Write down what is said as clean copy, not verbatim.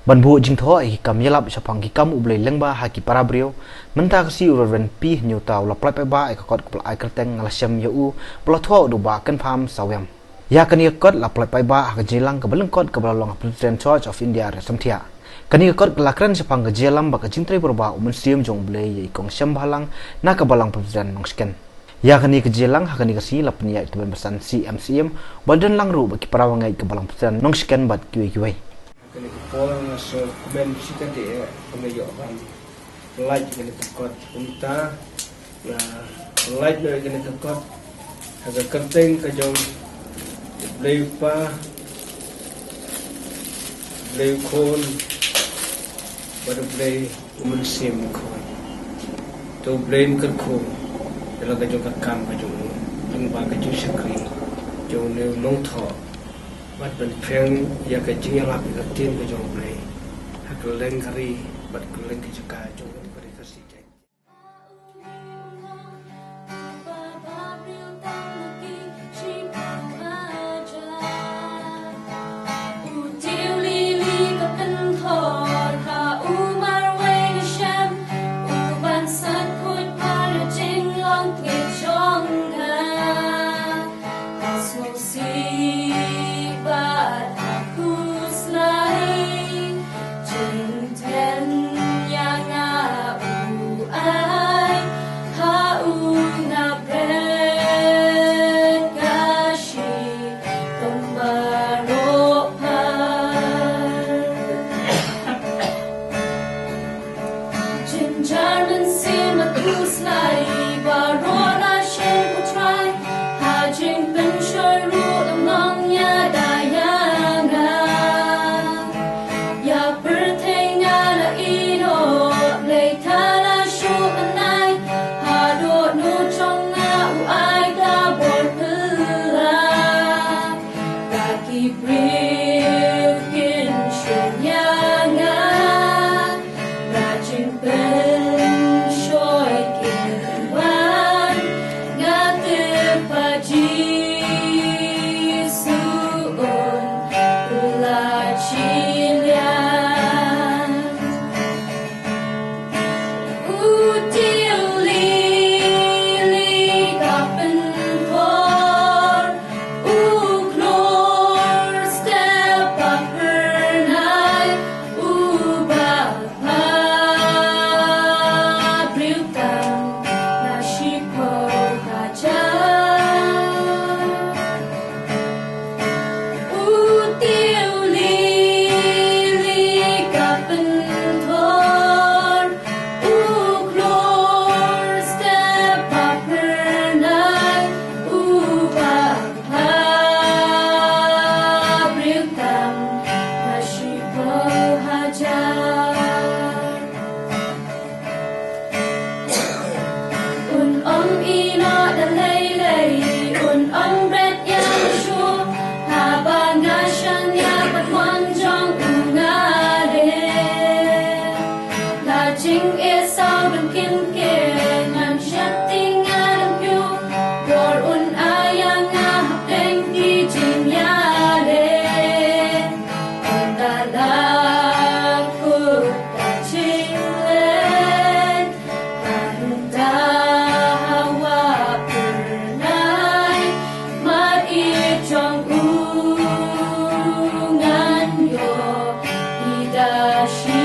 ban bu jing tho hi kam yalap chapang ki kam ublei lengba ha ki parabrio menta si urven pi nyu taw la plai ba ai kot kul ai kerteng la shem yu plo tho du ba kan pham sawem ya kan ye kot la plai ba ha jilang ka beleng kot ka balong President Church of India re samthia kan ye kot la kran chapang ga jelam ba ka jingtrei burba umun siam jong blei ye kong shem balang na ka balang President nongsken ya kan ye ka jelang ha kan ye ka si la pnia tu besan CMCM badan lang ru ba ki parawangai ka balang President nongsken bat kiwe Kena kepol so ben sika de kena yo kan light kena tekot unta na light na kena tekot aga kerteng ka jong bleu pa bleu kon baru bleu umun sim kon to bleu ker ko ela ka jong kam ka jong jong ba ka jong sakri jong ne long tho bat ben pheng ya ka jing ya lap ka tin ka jong play ha ka leng kari bat ka leng ki ka jong ka ri ka si jai She